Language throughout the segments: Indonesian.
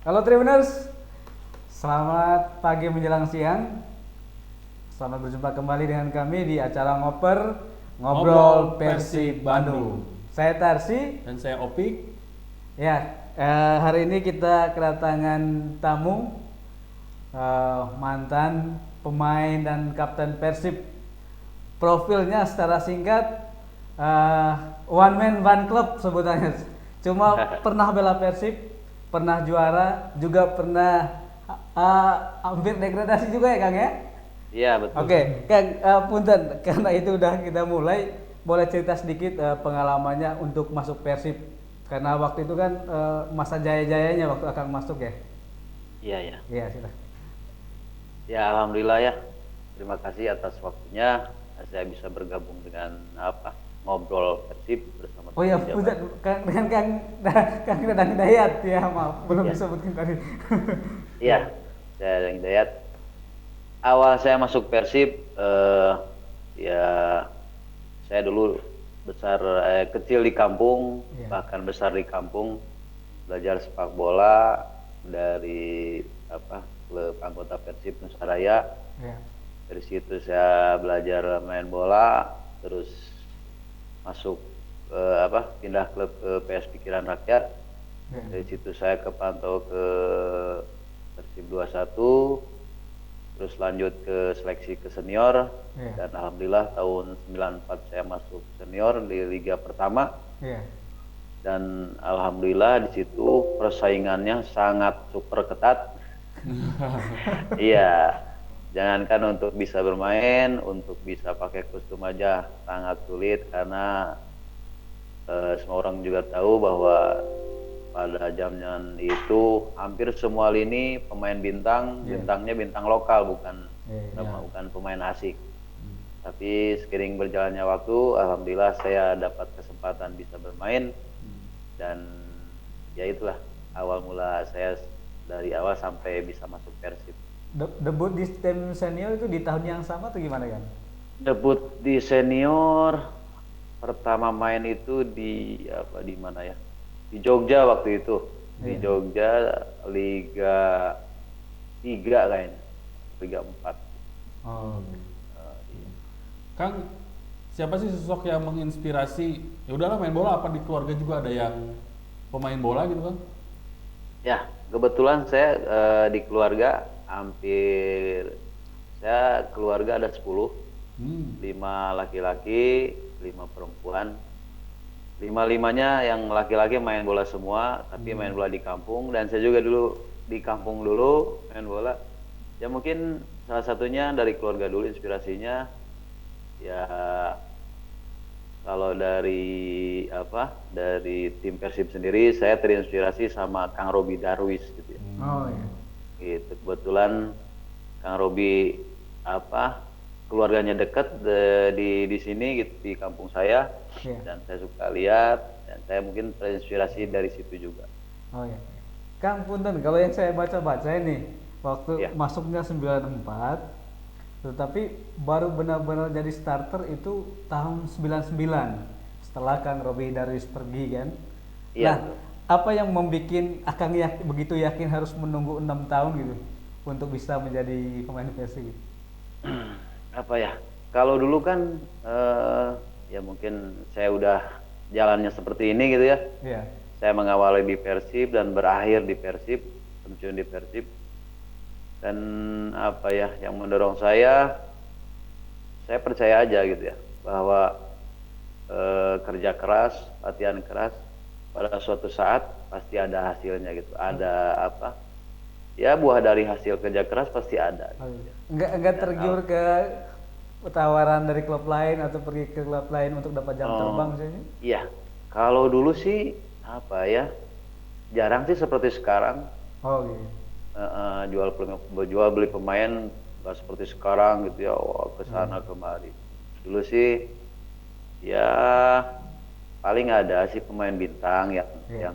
Halo Tribuners, selamat pagi menjelang siang. Selamat berjumpa kembali dengan kami di acara Ngobrol Persib Bandung. Saya Tarsi. Dan saya Opik. Ya, hari ini kita kedatangan tamu, mantan pemain dan kapten Persib. Profilnya secara singkat, one man one club sebutannya. Cuma pernah bela Persib, pernah juara, juga pernah hampir degradasi juga ya Kang ya? Iya betul. Oke, Kang, punten karena itu udah kita mulai, boleh cerita sedikit pengalamannya untuk masuk Persib, karena waktu itu kan masa jaya-jayanya waktu Akang masuk ya. Iya ya. Iya, sudah. Ya alhamdulillah ya. Terima kasih atas waktunya. Saya bisa bergabung dengan ngobrol Persib bersama Oh ya, teman punten jaman. dengan Kang Dadang Dayat ya, maaf belum Iya. disebutkan tadi. Iya, saya Dang Hidayat. Awal saya masuk Persib, ya saya dulu kecil di kampung, Iya. bahkan besar di kampung, belajar sepak bola dari klub anggota Persib Nusaraya. Ya. Dari situ saya belajar main bola, terus masuk pindah klub ke PS Pikiran Rakyat. Ya. Dari situ saya kepantau ke Persib 21, terus lanjut ke seleksi ke senior, Ya. dan alhamdulillah tahun 94 saya masuk senior di liga pertama, Ya. dan alhamdulillah di situ persaingannya sangat super ketat. Iya, jangankan untuk bisa bermain, untuk bisa pakai kostum aja sangat sulit, karena semua orang juga tahu bahwa pada zaman itu hampir semua lini pemain bintang, Yeah. bintangnya bintang lokal, bukan Yeah. bukan pemain asing. Tapi seiring berjalannya waktu, alhamdulillah saya dapat kesempatan bisa bermain, dan ya itulah awal mula saya dari awal sampai bisa masuk Persib. Debut di tim senior itu di tahun yang sama atau gimana kan? Debut di senior pertama main itu di mana ya? Di Jogja waktu itu. Di Iya. Jogja Liga 3 kayaknya. Liga 4. Oh. Iya. Kang, siapa sih sosok yang menginspirasi? Ya udahlah main bola, apa di keluarga juga ada yang pemain bola gitu kan? Ya, kebetulan saya di keluarga saya keluarga ada 10, 5 laki-laki, 5 perempuan. 5-limanya yang laki-laki main bola semua, tapi main bola di kampung, dan saya juga dulu di kampung dulu main bola. Ya mungkin salah satunya dari keluarga dulu inspirasinya. Ya kalau dari tim Persib sendiri, saya terinspirasi sama Kang Robi Darwis gitu ya. Oh ya. Gitu. Kebetulan Kang Robi keluarganya dekat di sini gitu, di kampung saya. Iya. Dan saya suka lihat, dan saya mungkin terinspirasi dari situ juga. Oh ya. Kang punten, kalau yang saya baca-baca ini waktu Iya. masuknya 94, tetapi baru benar-benar jadi starter itu tahun 99 setelah Kang Robi Darwis pergi kan. Iya, Nah, betul. apa yang membuat Akang begitu yakin harus menunggu 6 tahun gitu untuk bisa menjadi pemain Persib? Kalau dulu kan ya mungkin saya udah jalannya seperti ini gitu ya. Iya. Saya mengawali di Persib dan berakhir di Persib, pensiun di Persib. Dan yang mendorong saya percaya aja gitu ya, bahwa kerja keras, latihan keras, pada suatu saat pasti ada hasilnya gitu. Ada buah dari hasil kerja keras pasti ada. Oh, Gitu iya. ya. Enggak tergiur ke tawaran dari klub lain atau pergi ke klub lain untuk dapat jam terbang misalnya? Iya, kalau dulu sih jarang sih seperti sekarang. Oh gitu. Jual beli pemain nggak seperti sekarang gitu ya, ke sana kemari. Dulu sih ya paling ada sih pemain bintang yang Iya.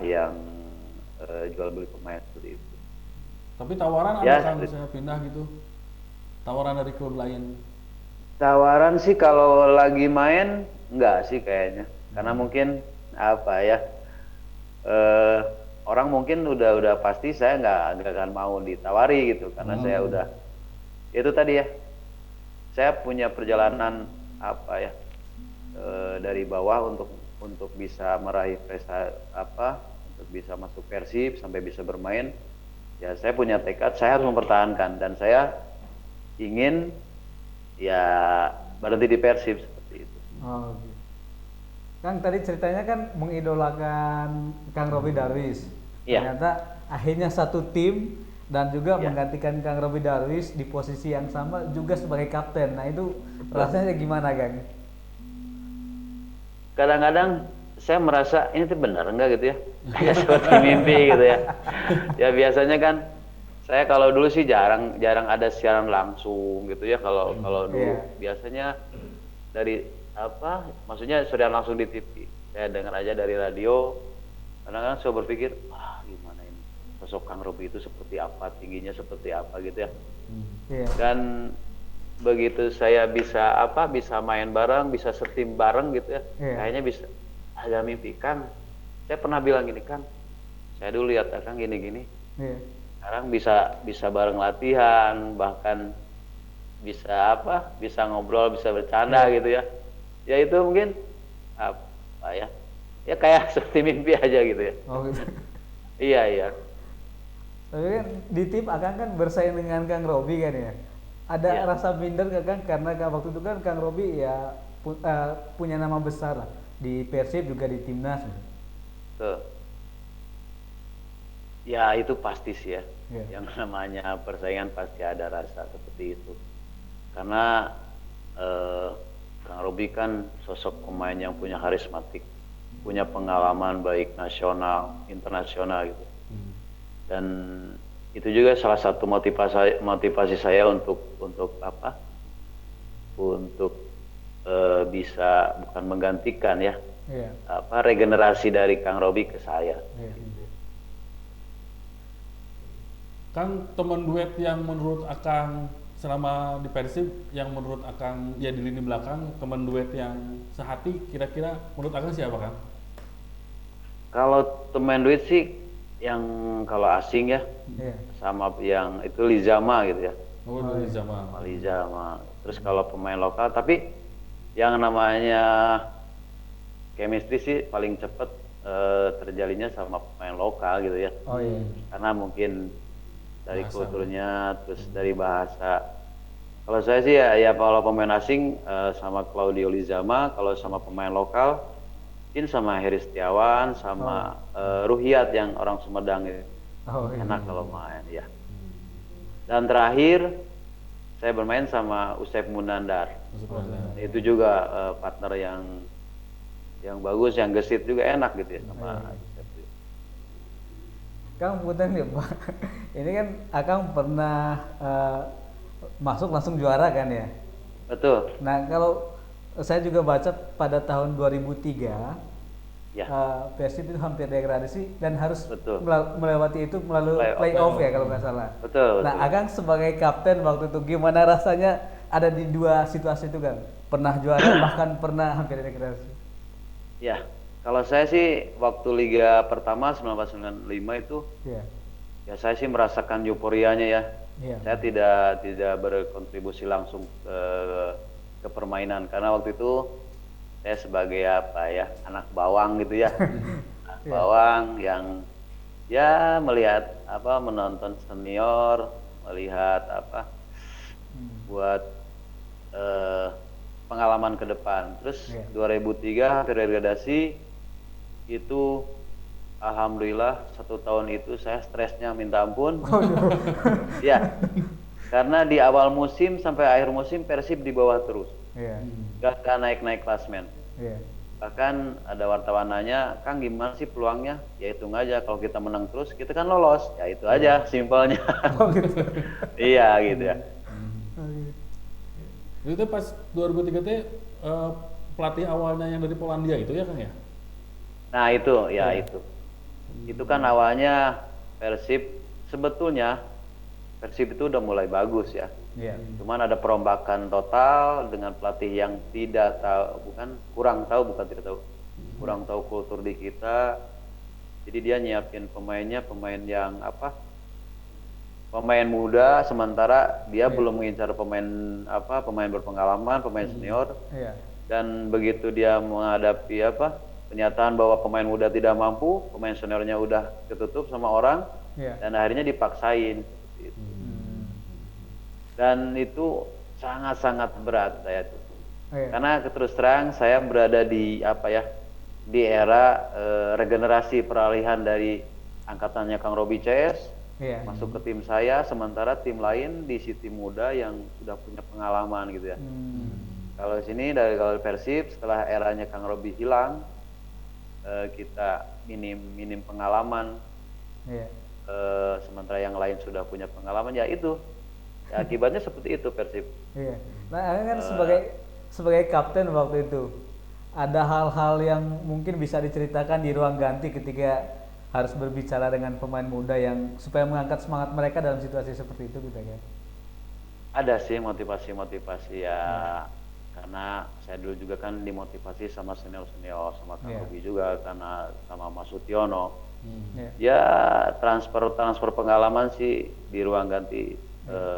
yang jual beli pemain seperti itu. Tapi tawaran Ya, ada kan misalnya pindah gitu? Tawaran dari klub lain? tawaran sih kalau lagi main enggak sih kayaknya, karena mungkin eh, orang mungkin udah pasti saya nggak akan mau ditawari gitu karena saya udah itu tadi ya, saya punya perjalanan apa ya, dari bawah untuk bisa meraih prestasi apa, untuk bisa masuk Persib sampai bisa bermain. Ya saya punya tekad, saya harus mempertahankan dan saya ingin ya berhenti di Persib seperti itu. Oh, gitu. Kang tadi ceritanya kan mengidolakan Kang Robi Darwis. Iya. Ternyata akhirnya satu tim dan juga Iya. menggantikan Kang Robi Darwis di posisi yang sama juga sebagai kapten. Nah itu rasanya gimana Kang? Kadang-kadang saya merasa ini tuh benar enggak gitu ya, kayak seperti mimpi gitu ya. Ya biasanya kan saya kalau dulu sih jarang ada siaran langsung gitu ya, kalau dulu Iya. biasanya dari apa, maksudnya siaran langsung di TV. Saya dengar aja dari radio. Kadang-kadang saya berpikir, wah gimana ini sosok Kang Robi itu seperti apa, tingginya seperti apa gitu ya. Iya. Dan begitu saya bisa main bareng, bisa setim bareng gitu ya, Iya. kayaknya bisa ada mimpi. Kang, saya pernah bilang gini, Kang, saya dulu lihat Kang gini-gini, Iya. sekarang bisa bareng latihan, bahkan bisa ngobrol, bisa bercanda gitu ya. Ya itu mungkin apa ya kayak seperti mimpi aja gitu ya. Oh gitu. Iya. Tapi kan di tim Akang kan bersaing dengan Kang Robi kan ya. Ada Iya. rasa minder gak Kang? Karena waktu itu kan Kang Robi ya punya nama besar lah di Persib juga di timnas. Tuh. Ya itu pasti sih ya. Iya. Yang namanya persaingan pasti ada rasa seperti itu. Karena Kang Robi kan sosok pemain yang punya karismatik, punya pengalaman baik nasional, internasional gitu. Dan itu juga salah satu motivasi saya untuk apa? Untuk bisa bukan menggantikan ya, Iya. regenerasi dari Kang Robi ke saya. Iya. Kang, teman duet yang menurut Akang selama di Persib, yang menurut Akang ya di lini belakang, teman duet yang sehati, kira-kira menurut Akang siapa Kang? Kalau teman duit sih yang kalau asing ya, Iya. sama yang itu Lizama gitu ya, Oh, dari zaman. sama Lizama. Terus kalau pemain lokal, tapi yang namanya chemistry sih paling cepet terjalinnya sama pemain lokal gitu ya. Oh iya. Karena mungkin dari Bahasa. kulturnya, terus dari bahasa. Kalau saya sih ya kalau pemain asing sama Claudio Lizama, kalau sama pemain lokal mungkin sama Heri Setiawan, sama Ruhiat yang orang Sumedang itu. Oh iya. Enak kalau main ya. Dan terakhir saya bermain sama Usep Munandar. Itu juga partner yang bagus, yang gesit juga enak gitu ya sama Usep. Kang punten ya Pak. Ini kan Akang pernah masuk langsung juara kan ya. Betul. Nah kalau saya juga baca pada tahun 2003 Ya. Persib itu hampir degradasi dan harus Betul. melewati itu melalui playoff ya kalau nggak salah. Betul. Nah Akang sebagai kapten waktu itu gimana rasanya ada di dua situasi itu Kang? Pernah juara bahkan pernah hampir degradasi. Ya. Kalau saya sih waktu Liga pertama 1995 itu Iya. ya saya sih merasakan euforianya ya. Iya. Saya tidak berkontribusi langsung ke permainan karena waktu itu saya sebagai anak bawang gitu ya. Anak bawang yang ya melihat menonton senior, melihat buat pengalaman ke depan. Terus 2003 hampir degradasi itu alhamdulillah 1 tahun itu saya stresnya minta ampun. Ya. Karena di awal musim sampai akhir musim Persib di bawah terus. Iya. Gak naik-naik klasmen. Iya. Bahkan ada wartawan nanya, Kang gimana sih peluangnya? Ya hitung aja, kalau kita menang terus kita kan lolos. Ya itu aja simpelnya. Oh gitu. Iya gitu ya. Itu pas 2003 teh pelatih awalnya yang dari Polandia itu ya Kang ya? Nah itu ya itu. Itu kan awalnya Persib sebetulnya Persib itu udah mulai bagus ya. Iya. Cuman ada perombakan total dengan pelatih yang kurang tahu kultur di kita. Jadi dia nyiapin pemainnya pemain yang apa? Pemain muda, sementara dia belum mengincar pemain apa? Pemain berpengalaman, pemain senior. Iya. Dan begitu dia menghadapi apa? Kenyataan bahwa pemain muda tidak mampu, pemain seniornya udah ketutup sama orang, Iya. dan akhirnya dipaksain seperti itu. Dan itu sangat-sangat berat saya tuh. Iya. Karena terus terang saya berada di apa ya, di era regenerasi peralihan dari angkatannya Kang Robi CS Iya. masuk ke tim saya, sementara tim lain diisi tim muda yang sudah punya pengalaman gitu ya. Kalau sini dari kalau Persib setelah eranya Kang Robi hilang, kita minim pengalaman, Iya. sementara yang lain sudah punya pengalaman, ya itu ya, akibatnya seperti itu Persib. Iya. Nah, Akang kan sebagai kapten waktu itu, ada hal-hal yang mungkin bisa diceritakan di ruang ganti ketika harus berbicara dengan pemain muda yang supaya mengangkat semangat mereka dalam situasi seperti itu gitu kan? Ada sih motivasi ya, karena saya dulu juga kan dimotivasi sama senior sama Kang Iya. Robi juga, karena sama Mas Sutiono. Iya. Ya transfer pengalaman sih di ruang ganti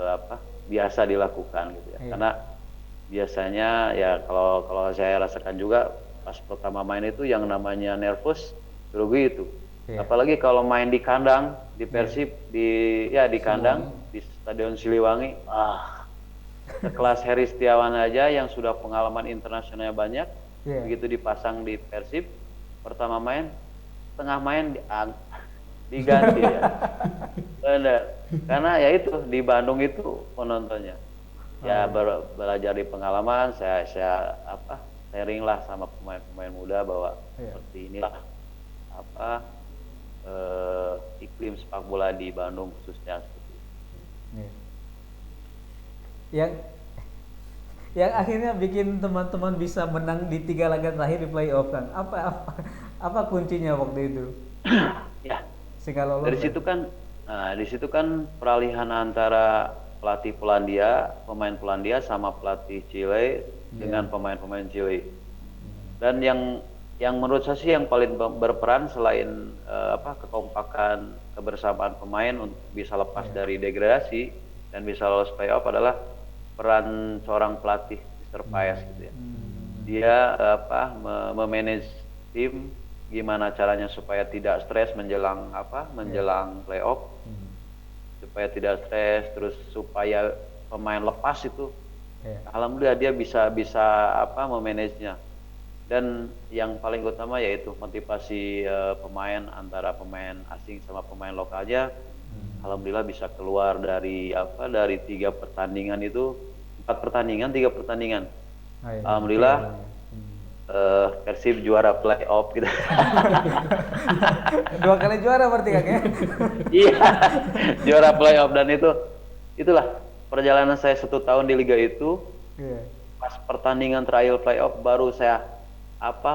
apa biasa dilakukan gitu ya. Iya. Karena biasanya ya kalau saya rasakan juga pas pertama main itu yang namanya nervous grogi itu. Iya. Apalagi kalau main di kandang di Persib di kandang di Stadion Siliwangi, sekelas Heri Setiawan aja yang sudah pengalaman internasionalnya banyak, Iya. begitu dipasang di Persib pertama main, tengah main diganti ya. Benar. Karena ya itu di Bandung itu penontonnya. Ya belajar di pengalaman, saya sharing lah sama pemain-pemain muda bahwa Iya. seperti inilah apa iklim sepak bola di Bandung khususnya seperti itu. Iya. Yang akhirnya bikin teman-teman bisa menang di 3 laga terakhir di playoff kan? Apa kuncinya waktu itu? Ya, Sehingga lolos. dari situ kan, di situ kan peralihan antara pelatih Polandia, pemain Polandia sama pelatih Chile dengan pemain-pemain Chile. Dan yang menurut saya sih yang paling berperan selain kekompakan, kebersamaan pemain untuk bisa lepas dari degradasi dan bisa lolos playoff adalah peran seorang pelatih Mr. Paes gitu ya. Dia memanage tim gimana caranya supaya tidak stres menjelang playoff, supaya tidak stres, terus supaya pemain lepas itu. Alhamdulillah dia bisa memanagenya. Dan yang paling utama yaitu motivasi pemain antara pemain asing sama pemain lokalnya. Alhamdulillah bisa keluar dari 3 pertandingan itu, 4 pertandingan, 3 pertandingan. Alhamdulillah Persib juara playoff gitu. 2 kali juara berarti Kang ya? Iya, juara playoff, dan itulah perjalanan saya 1 tahun di liga itu. Iya. Pas pertandingan terakhir playoff baru saya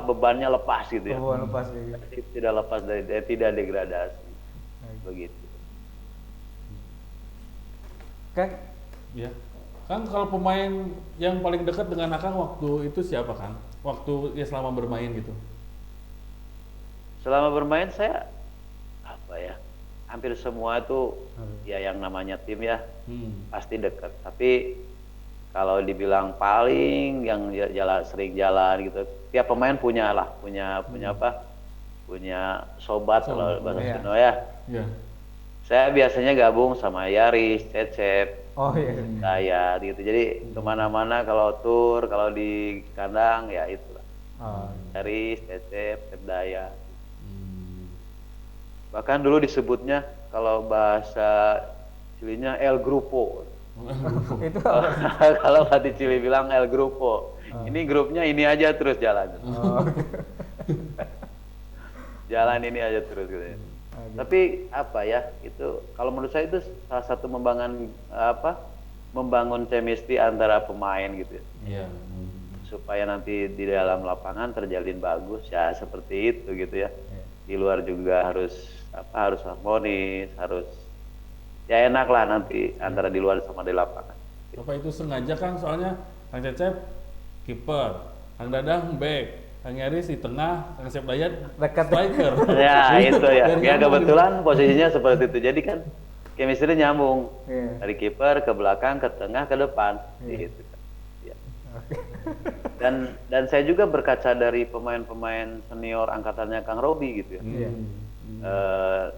bebannya lepas gitu ya. Beban lepas gitu. Tidak lepas dari tidak degradasi. Begitu. Kang, Ya. Kang, kalau pemain yang paling dekat dengan Akang waktu itu siapa, Kang? Waktu selama bermain gitu. Selama bermain saya hampir semua itu ya yang namanya tim ya pasti dekat. Tapi kalau dibilang paling yang sering jalan gitu, tiap pemain punya sobat kalau bahasa Sunda ya. Iya. Saya biasanya gabung sama Yaris, Cecep, oh iya. Dayat gitu. Jadi kemana-mana kalau tur, kalau di kandang ya itulah. Oh. Yaris, Cecep, Dayat. Bahkan dulu disebutnya kalau bahasa Cilinya El Grupo. Itu apa? Kalau hati Cili bilang El Grupo. Ini grupnya ini aja terus jalan. Oh. Jalan ini aja terus gitu ya. Tapi itu kalau menurut saya itu salah satu membangun chemistry antara pemain gitu ya. Iya. Supaya nanti di dalam lapangan terjalin bagus ya, seperti itu gitu ya. Di luar juga harus harmonis, harus ya enak lah nanti antara di luar sama di lapangan. Bapak itu sengaja, Kang, soalnya Kang Cecep kiper, Kang Dadang back, Kang Yaris di tengah, Kang Asep Dayat Dekat. striker. Ya itu ya. Biar Ya nyambung kebetulan posisinya seperti itu. Jadi kan chemistry nyambung Iya. dari kiper ke belakang, ke tengah, ke depan. Iya. Gitu kan. Ya. Oke. Dan saya juga berkaca dari pemain-pemain senior angkatannya Kang Robi gitu ya. Iya.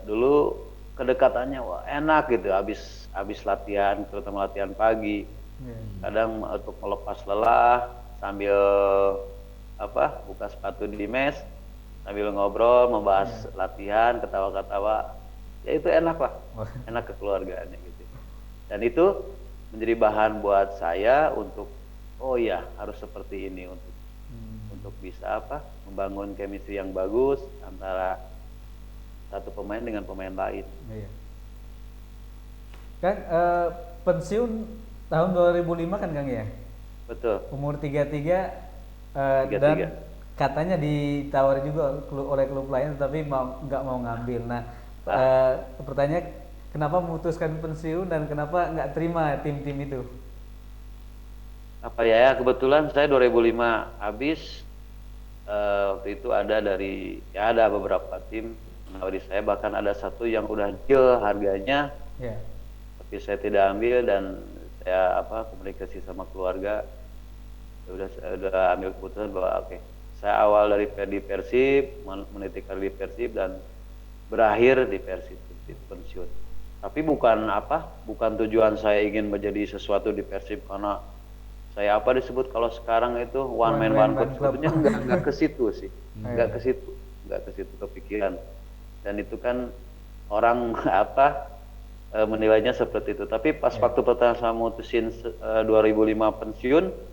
Dulu kedekatannya wah enak gitu. Habis latihan, terutama latihan pagi. Iya. Kadang untuk melepas lelah sambil buka sepatu di mes sambil ngobrol membahas latihan ketawa-ketawa ya itu enak lah, enak kekeluargaannya gitu, dan itu menjadi bahan buat saya untuk oh ya harus seperti ini untuk bisa membangun chemistry yang bagus antara satu pemain dengan pemain lain. Iya. Kang pensiun tahun 2005 kan Kang ya? Betul. Umur 33 33. dan katanya ditawari juga oleh klub lain tapi nggak mau ngambil. Nah, pertanyaan kenapa memutuskan pensiun dan kenapa nggak terima tim-tim itu? Kebetulan saya 2005 habis waktu itu ada beberapa tim menawari saya, bahkan ada satu yang udah deal harganya, Ya. tapi saya tidak ambil dan saya komunikasi sama keluarga. Saya udah ambil keputusan bahwa saya awal di Persib, meniti karir di Persib dan berakhir di Persib pensiun. Tapi bukan tujuan saya ingin menjadi sesuatu di Persib karena saya disebut kalau sekarang itu one man one club, sebetulnya nggak ke situ sih, nggak ke situ kepikiran. Dan itu kan orang menilainya seperti itu. Tapi pas waktu pertama saya mutusin 2005 pensiun,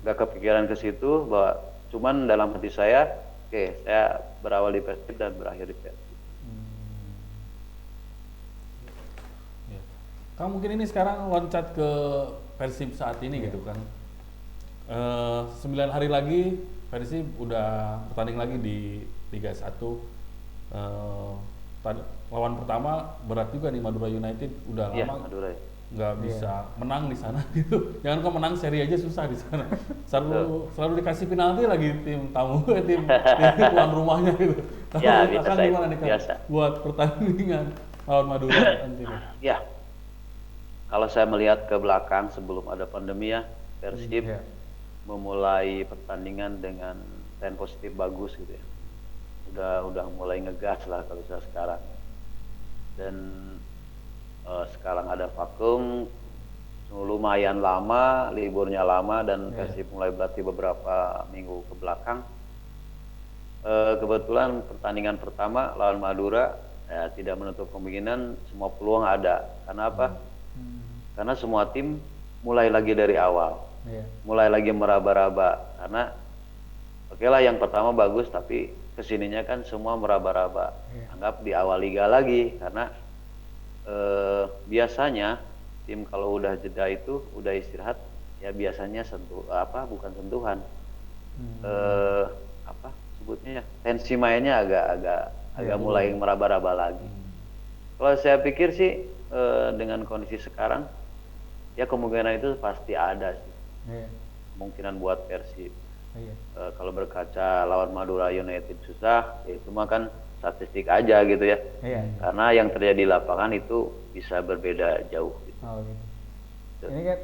nggak kepikiran ke situ, bahwa cuman dalam hati saya, saya berawal di Persib dan berakhir di Persib. Ya. Kang mungkin ini sekarang loncat ke Persib saat ini gitu kan. 9 hari lagi Persib udah bertanding lagi di Liga 1. Lawan pertama berat juga nih, Madura United udah lama Madura ya. nggak bisa menang di sana gitu. Jangan kok menang seri aja susah di sana. Selalu dikasih penalti lagi tim tamu, tim tuan rumahnya gitu. Ya, Akan biasa gimana nih Kang biasa. buat pertandingan lawan Madura nanti? Ya, kalau saya melihat ke belakang sebelum ada pandemi ya, Persib memulai pertandingan dengan tren positif bagus gitu ya. Udah mulai ngegas lah kalau saya sekarang. Dan sekarang ada vakum lumayan lama, liburnya lama dan Persib mulai berlatih beberapa minggu ke belakang. Kebetulan pertandingan pertama lawan Madura tidak menutup kemungkinan, semua peluang ada. Karena apa? Karena semua tim mulai lagi dari awal, mulai lagi meraba-raba. Karena yang pertama bagus, tapi kesininya kan semua meraba-raba. Anggap di awal liga lagi, karena biasanya tim kalau udah jeda itu udah istirahat ya biasanya bukan sentuhan, sebutnya ya, tensi mainnya agak mulai meraba-raba lagi. Kalau saya pikir sih dengan kondisi sekarang ya kemungkinan itu pasti ada sih, kemungkinan buat Persib. Kalau berkaca lawan Madura United susah, ya itu mah kan statistik aja gitu ya. Karena yang terjadi di lapangan itu bisa berbeda jauh. Gitu. Oh gitu. Ini kan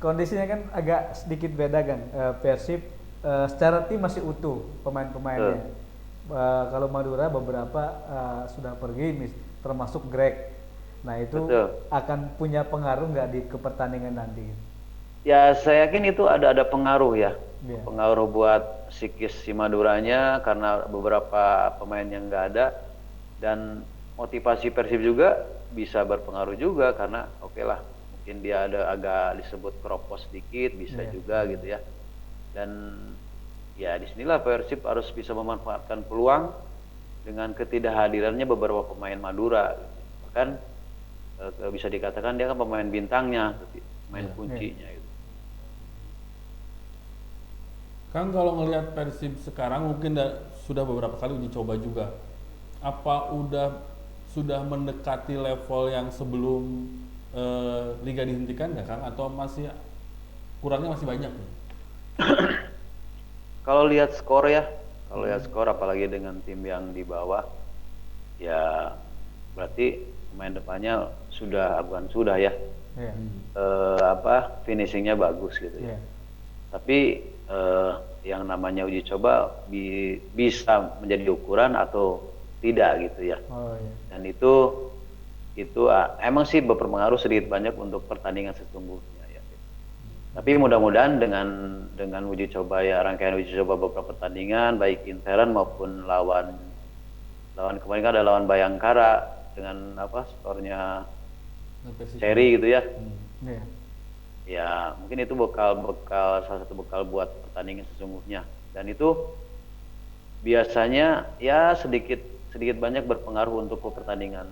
kondisinya kan agak sedikit beda kan. Persib secara tim masih utuh pemain-pemainnya. Kalau Madura beberapa sudah pergi, termasuk Greg. Nah itu akan punya pengaruh nggak di pertandingan nanti? Ya saya yakin itu ada pengaruh ya. Pengaruh buat psikis si Maduranya karena beberapa pemain yang nggak ada, dan motivasi Persib juga bisa berpengaruh juga karena mungkin dia ada agak disebut keropos sedikit bisa juga gitu ya. Dan ya disinilah Persib harus bisa memanfaatkan peluang dengan ketidakhadirannya beberapa pemain Madura. Bahkan bisa dikatakan dia kan pemain bintangnya, pemain kuncinya gitu. Kang kalau ngelihat Persib sekarang mungkin sudah beberapa kali uji coba juga. Apa sudah mendekati level yang sebelum liga dihentikan nggak Kang? Atau kurangnya masih banyak? Kalau lihat skor ya, kalau lihat skor apalagi dengan tim yang di bawah, ya berarti pemain depannya sudah bukan sudah ya, Iya. finishingnya bagus gitu ya. Iya. Tapi yang namanya uji coba bisa menjadi ukuran atau tidak gitu ya. Oh iya. Dan itu emang sih berpengaruh sedikit banyak untuk pertandingan sesungguhnya ya. Tapi mudah-mudahan dengan uji coba ya, rangkaian uji coba beberapa pertandingan baik intern maupun lawan kemarin kan ada lawan Bayangkara dengan skornya seri gitu ya. Iya. Ya mungkin itu salah satu bekal buat pertandingan sesungguhnya, dan itu biasanya ya sedikit banyak berpengaruh untuk pertandingan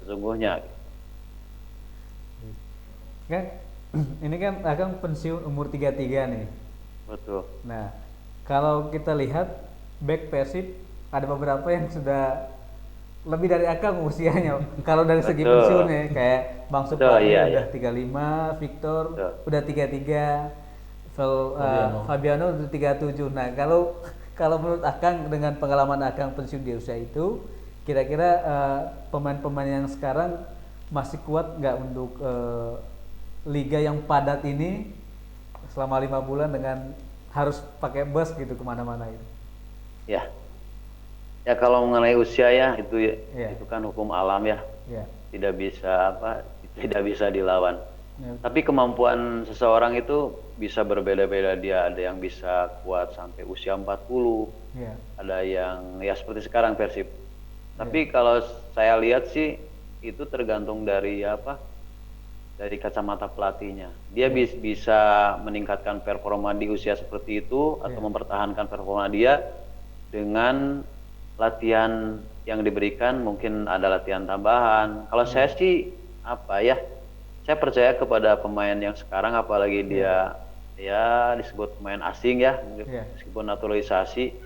sesungguhnya. Kan ini kan Akang pensiun umur 33 nih. Betul. Nah, kalau kita lihat back Persib ada beberapa yang sudah lebih dari Akang usianya. Kalau dari segi Betul. pensiunnya kayak Bang Betul, Supari iya, udah iya. 35, Victor Betul. udah 33, Fabiano udah 37. Nah, kalau menurut Akang dengan pengalaman Akang pensiun di usia itu, kira-kira pemain-pemain yang sekarang masih kuat nggak untuk liga yang padat ini selama 5 bulan dengan harus pakai bus gitu kemana-mana itu? Ya. Ya kalau mengenai usia ya Iya. itu kan hukum alam ya. Ya. Tidak bisa dilawan. Ya. Tapi kemampuan seseorang itu bisa berbeda-beda, dia ada yang bisa kuat sampai usia 40, Ya. ada yang ya seperti sekarang Persib. Tapi kalau saya lihat sih itu tergantung dari dari kacamata pelatihnya. Dia bisa meningkatkan performa di usia seperti itu atau mempertahankan performa dia dengan latihan yang diberikan, mungkin ada latihan tambahan. Kalau saya sih saya percaya kepada pemain yang sekarang, apalagi dia ya disebut pemain asing ya, meskipun naturalisasi,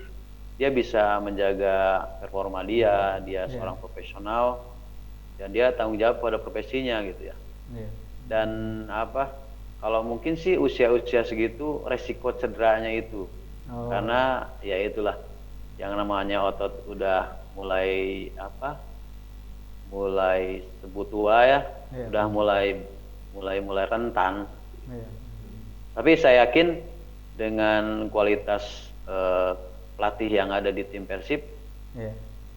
dia bisa menjaga performa dia seorang profesional dan dia tanggung jawab pada profesinya gitu ya. Dan kalau mungkin sih usia-usia segitu resiko cederanya itu. Karena ya itulah yang namanya otot udah mulai sebut tua ya, udah mulai rentan. Tapi saya yakin dengan kualitas pelatih yang ada di tim Persib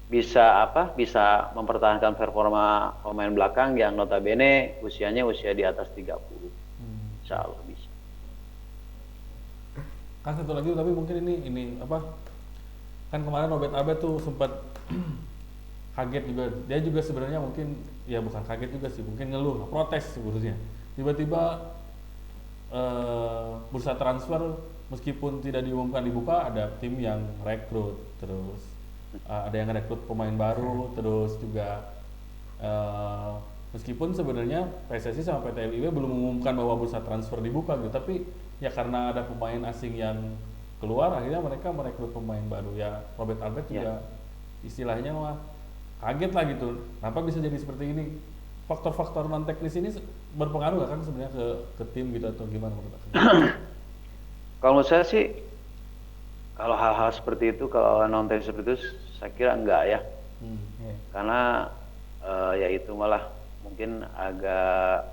bisa mempertahankan performa pemain belakang yang notabene usianya di atas 30. Insya Allah bisa. Kan satu lagi, tapi mungkin ini kan kemarin Robert Albert tuh sempat kaget juga. Dia juga sebenarnya mungkin ya bukan kaget juga sih, mungkin ngeluh, protes sebenarnya. Tiba-tiba bursa transfer meskipun tidak diumumkan dibuka, ada tim yang rekrut, terus ada yang rekrut pemain baru, terus juga meskipun sebenarnya PSSI sama PT LIB belum mengumumkan bahwa bursa transfer dibuka gitu, tapi ya karena ada pemain asing yang keluar, akhirnya mereka merekrut pemain baru. Ya Robert Albert juga istilahnya mah kaget lah gitu, kenapa bisa jadi seperti ini. Faktor-faktor non teknis ini berpengaruh nggak kan sebenarnya ke tim gitu, atau gimana menurut Anda? Kalau menurut saya sih, kalau hal-hal seperti itu, kalau non teknis seperti itu, saya kira enggak ya. Karena ya itu malah mungkin agak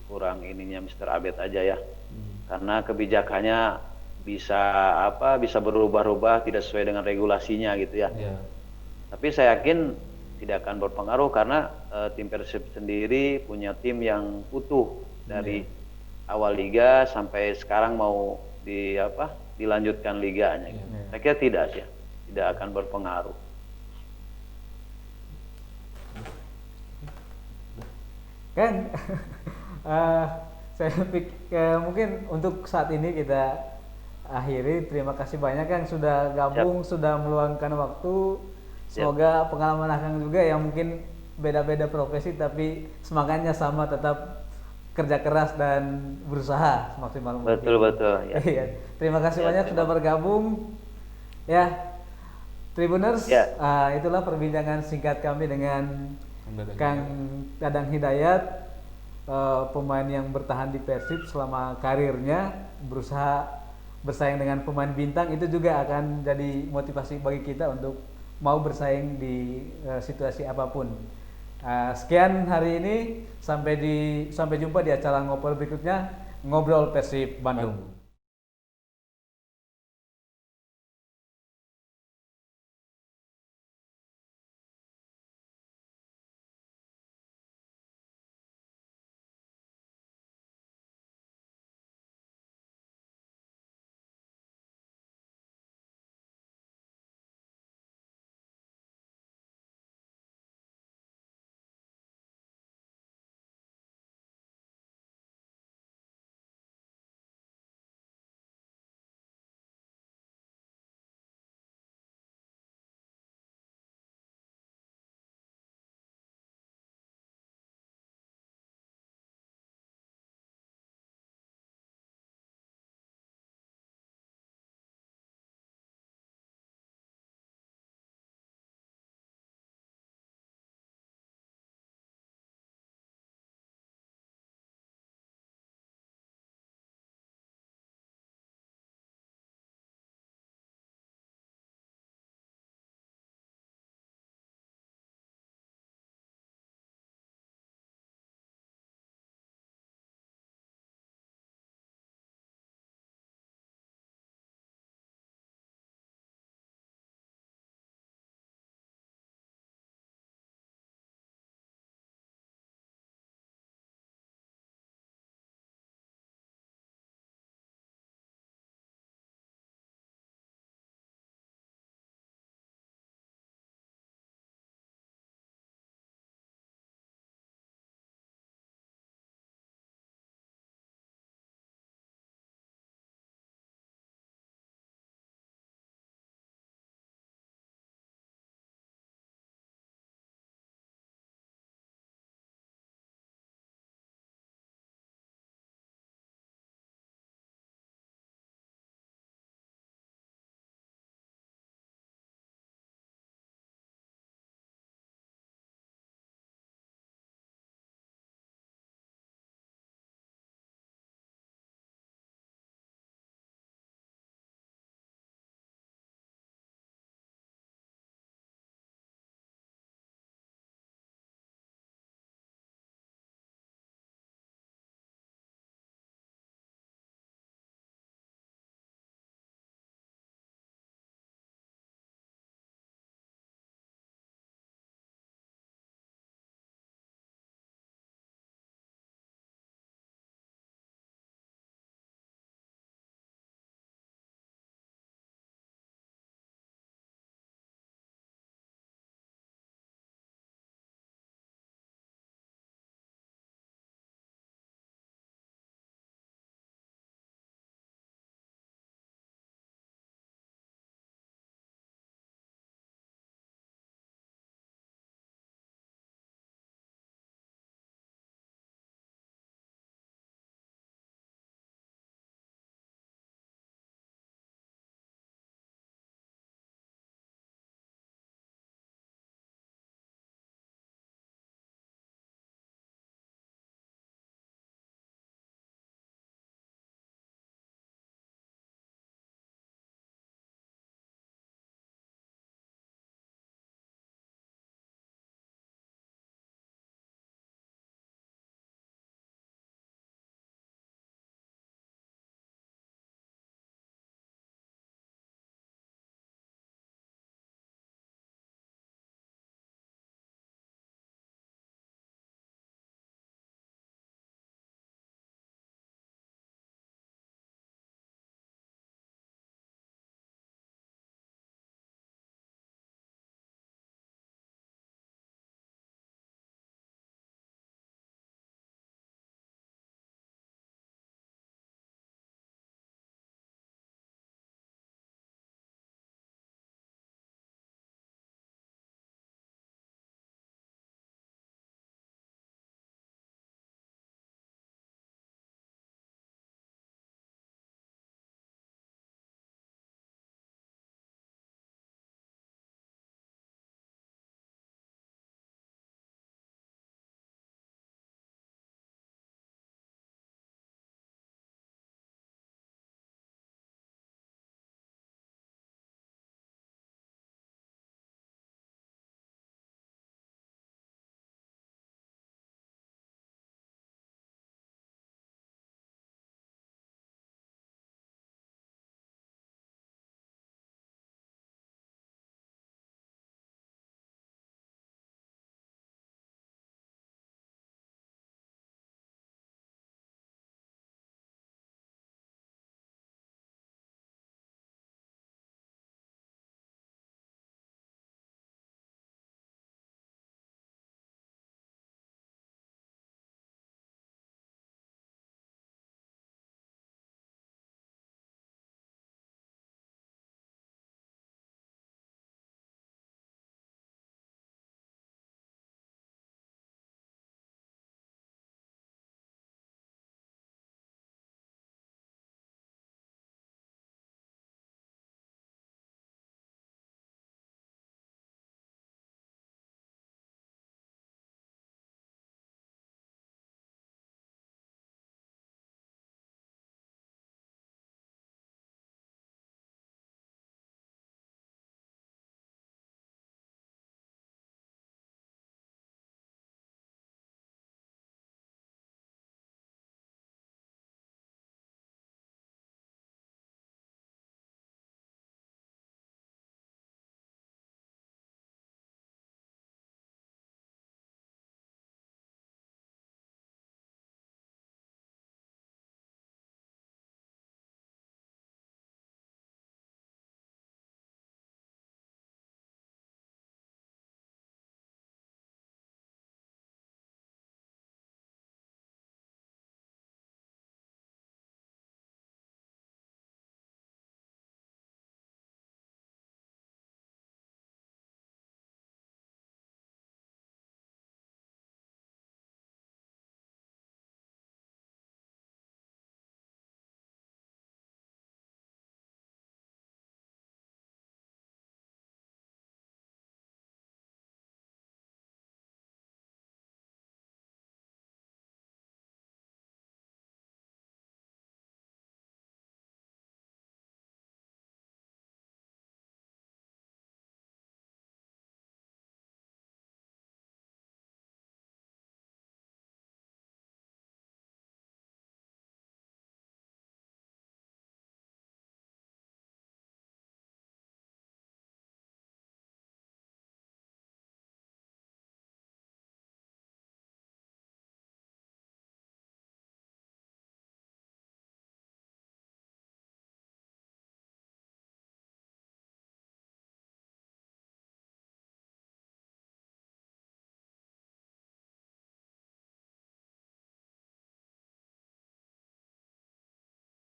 kurang ininya Mr. Abed aja ya. Karena kebijakannya bisa berubah-ubah, tidak sesuai dengan regulasinya gitu ya. Tapi saya yakin tidak akan berpengaruh karena tim Persib sendiri punya tim yang utuh dari awal liga sampai sekarang mau dilanjutkan liganya. Saya kira tidak akan berpengaruh. Kan saya pikir mungkin untuk saat ini kita akhiri. Terima kasih banyak yang sudah gabung, sudah meluangkan waktu. Semoga pengalaman Akang juga yang mungkin beda-beda profesi tapi semangatnya sama, tetap kerja keras dan berusaha semaksimal mungkin. Betul ya. Terima kasih banyak sudah bergabung ya Tribuners. Itulah perbincangan singkat kami dengan Kang Dadang Hidayat, pemain yang bertahan di Persib selama karirnya, berusaha bersaing dengan pemain bintang, itu juga akan jadi motivasi bagi kita untuk mau bersaing di situasi apapun. Sekian hari ini, sampai jumpa di acara ngobrol berikutnya, Ngobrol Persib Bandung.